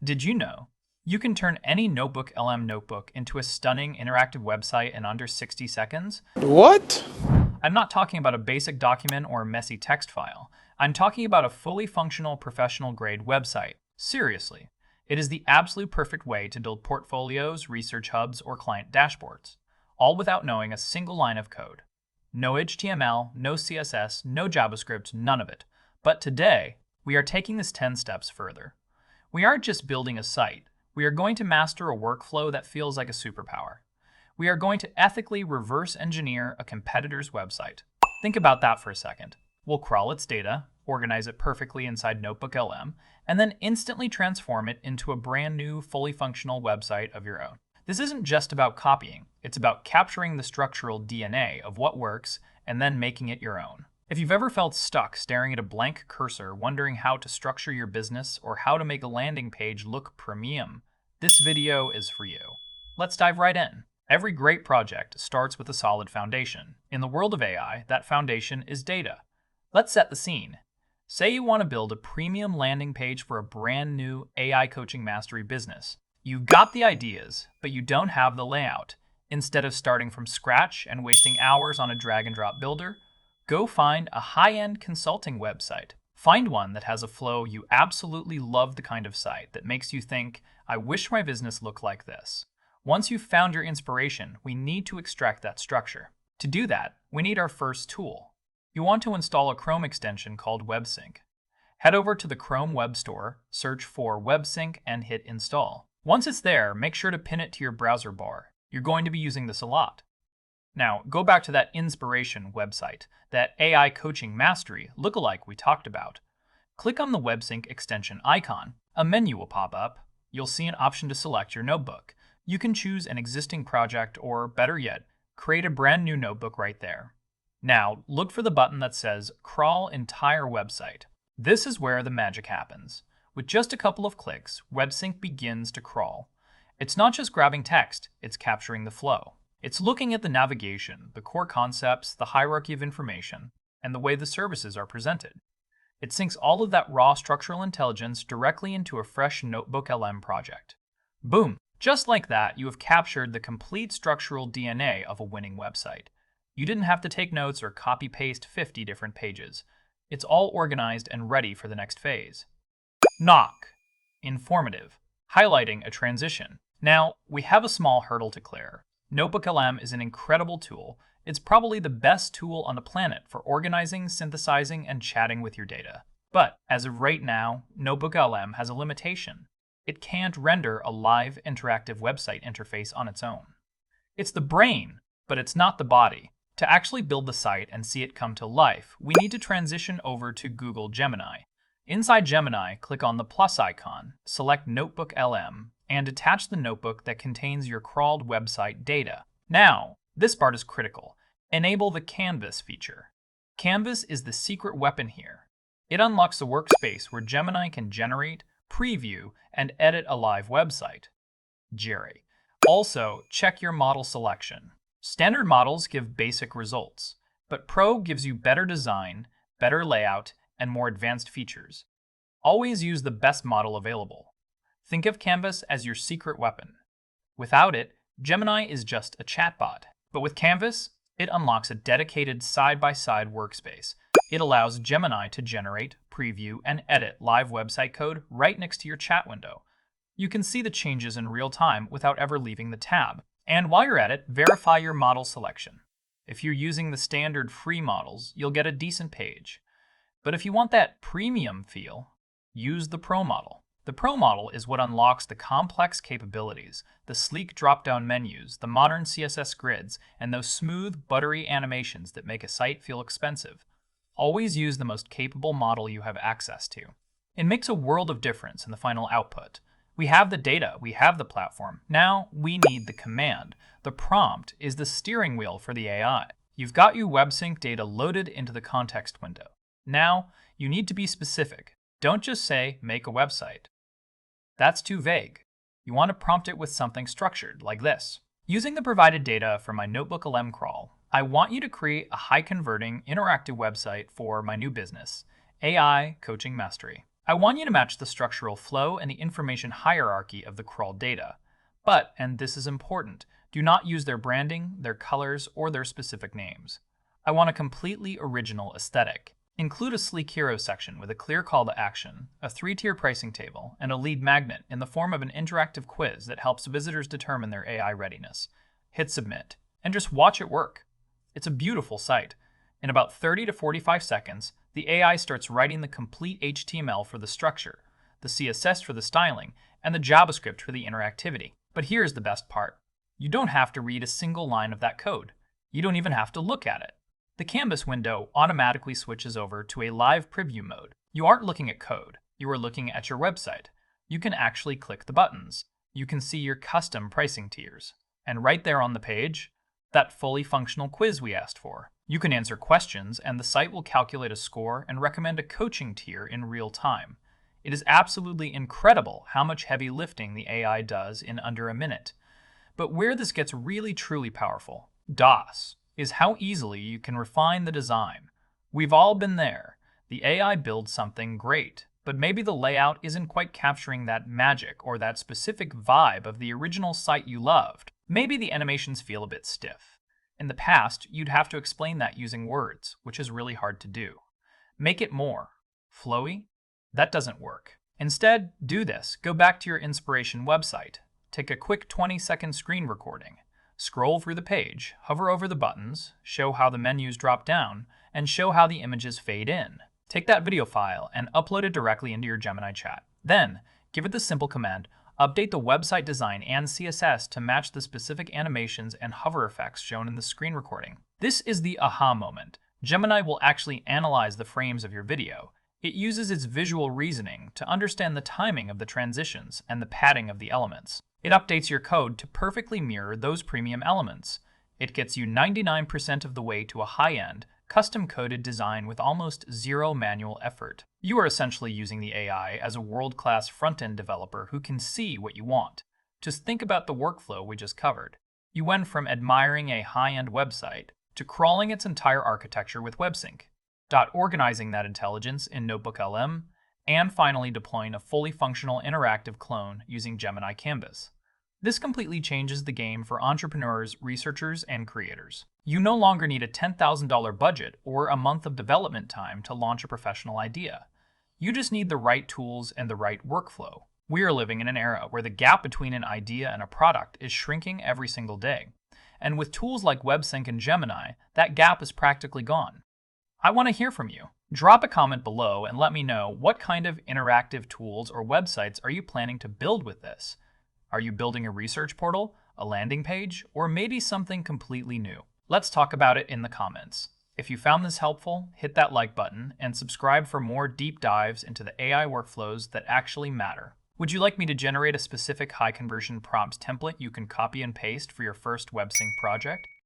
Did you know you can turn any NotebookLM notebook into a stunning interactive website in under 60 seconds? What? I'm not talking about a basic document or a messy text file. I'm talking about a fully functional professional-grade website. Seriously, it is the absolute perfect way to build portfolios, research hubs, or client dashboards, all without knowing a single line of code. No HTML, no CSS, no JavaScript, none of it. But today, we are taking this 10 steps further. We aren't just building a site. We are going to master a workflow that feels like a superpower. We are going to ethically reverse engineer a competitor's website. Think about that for a second. We'll crawl its data, organize it perfectly inside NotebookLM, and then instantly transform it into a brand new, fully functional website of your own. This isn't just about copying. It's about capturing the structural DNA of what works and then making it your own. If you've ever felt stuck staring at a blank cursor, wondering how to structure your business or how to make a landing page look premium, this video is for you. Let's dive right in. Every great project starts with a solid foundation. In the world of AI, that foundation is data. Let's set the scene. Say you want to build a premium landing page for a brand new AI coaching mastery business. You've got the ideas, but you don't have the layout. Instead of starting from scratch and wasting hours on a drag and drop builder, go find a high-end consulting website. Find one that has a flow you absolutely love, the kind of site that makes you think, I wish my business looked like this. Once you've found your inspiration, we need to extract that structure. To do that, we need our first tool. You want to install a Chrome extension called WebSync. Head over to the Chrome Web Store, search for WebSync, and hit install. Once it's there, make sure to pin it to your browser bar. You're going to be using this a lot. Now, go back to that inspiration website, that AI coaching mastery lookalike we talked about. Click on the WebSync extension icon. A menu will pop up. You'll see an option to select your notebook. You can choose an existing project or, better yet, create a brand new notebook right there. Now, look for the button that says Crawl Entire Website. This is where the magic happens. With just a couple of clicks, WebSync begins to crawl. It's not just grabbing text, it's capturing the flow. It's looking at the navigation, the core concepts, the hierarchy of information, and the way the services are presented. It syncs all of that raw structural intelligence directly into a fresh NotebookLM project. Boom! Just like that, you have captured the complete structural DNA of a winning website. You didn't have to take notes or copy-paste 50 different pages. It's all organized and ready for the next phase. Knock. Informative. Highlighting a transition. Now, we have a small hurdle to clear. NotebookLM is an incredible tool. It's probably the best tool on the planet for organizing, synthesizing, and chatting with your data. But as of right now, NotebookLM has a limitation. It can't render a live, interactive website interface on its own. It's the brain, but it's not the body. To actually build the site and see it come to life, we need to transition over to Google Gemini. Inside Gemini, click on the plus icon, select NotebookLM, and attach the notebook that contains your crawled website data. Now, this part is critical. Enable the Canvas feature. Canvas is the secret weapon here. It unlocks a workspace where Gemini can generate, preview, and edit a live website. Jerry. Also, check your model selection. Standard models give basic results, but Pro gives you better design, better layout, and more advanced features. Always use the best model available. Think of Canvas as your secret weapon. Without it, Gemini is just a chatbot. But with Canvas, it unlocks a dedicated side-by-side workspace. It allows Gemini to generate, preview, and edit live website code right next to your chat window. You can see the changes in real time without ever leaving the tab. And while you're at it, verify your model selection. If you're using the standard free models, you'll get a decent page. But if you want that premium feel, use the Pro model. The Pro model is what unlocks the complex capabilities, the sleek drop-down menus, the modern CSS grids, and those smooth, buttery animations that make a site feel expensive. Always use the most capable model you have access to. It makes a world of difference in the final output. We have the data, we have the platform. Now we need the command. The prompt is the steering wheel for the AI. You've got your WebSync data loaded into the context window. Now, you need to be specific. Don't just say, make a website. That's too vague. You want to prompt it with something structured, like this. Using the provided data from my NotebookLM crawl, I want you to create a high-converting, interactive website for my new business, AI Coaching Mastery. I want you to match the structural flow and the information hierarchy of the crawled data. But, and this is important, do not use their branding, their colors, or their specific names. I want a completely original aesthetic. Include a sleek hero section with a clear call to action, a 3-tier pricing table, and a lead magnet in the form of an interactive quiz that helps visitors determine their AI readiness. Hit submit, and just watch it work. It's a beautiful site. In about 30 to 45 seconds, the AI starts writing the complete HTML for the structure, the CSS for the styling, and the JavaScript for the interactivity. But here's the best part. You don't have to read a single line of that code. You don't even have to look at it. The Canvas window automatically switches over to a live preview mode. You aren't looking at code. You are looking at your website. You can actually click the buttons. You can see your custom pricing tiers. And right there on the page, that fully functional quiz we asked for. You can answer questions, and the site will calculate a score and recommend a coaching tier in real time. It is absolutely incredible how much heavy lifting the AI does in under a minute. But where this gets really truly powerful, DOS, is how easily you can refine the design. We've all been there. The AI builds something great, but maybe the layout isn't quite capturing that magic or that specific vibe of the original site you loved. Maybe the animations feel a bit stiff. In the past, you'd have to explain that using words, which is really hard to do. Make it more flowy? That doesn't work. Instead, do this. Go back to your inspiration website. Take a quick 20-second screen recording. Scroll through the page, hover over the buttons, show how the menus drop down, and show how the images fade in. Take that video file and upload it directly into your Gemini chat. Then, give it the simple command, update the website design and CSS to match the specific animations and hover effects shown in the screen recording. This is the aha moment. Gemini will actually analyze the frames of your video. It uses its visual reasoning to understand the timing of the transitions and the padding of the elements. It updates your code to perfectly mirror those premium elements. It gets you 99% of the way to a high-end, custom-coded design with almost zero manual effort. You are essentially using the AI as a world-class front-end developer who can see what you want. Just think about the workflow we just covered. You went from admiring a high-end website to crawling its entire architecture with WebSync, organizing that intelligence in NotebookLM, and finally deploying a fully functional interactive clone using Gemini Canvas. This completely changes the game for entrepreneurs, researchers, and creators. You no longer need a $10,000 budget or a month of development time to launch a professional idea. You just need the right tools and the right workflow. We are living in an era where the gap between an idea and a product is shrinking every single day. And with tools like WebSync and Gemini, that gap is practically gone. I want to hear from you. Drop a comment below and let me know what kind of interactive tools or websites are you planning to build with this. Are you building a research portal, a landing page, or maybe something completely new? Let's talk about it in the comments. If you found this helpful, hit that like button and subscribe for more deep dives into the AI workflows that actually matter. Would you like me to generate a specific high conversion prompts template you can copy and paste for your first WebSync project?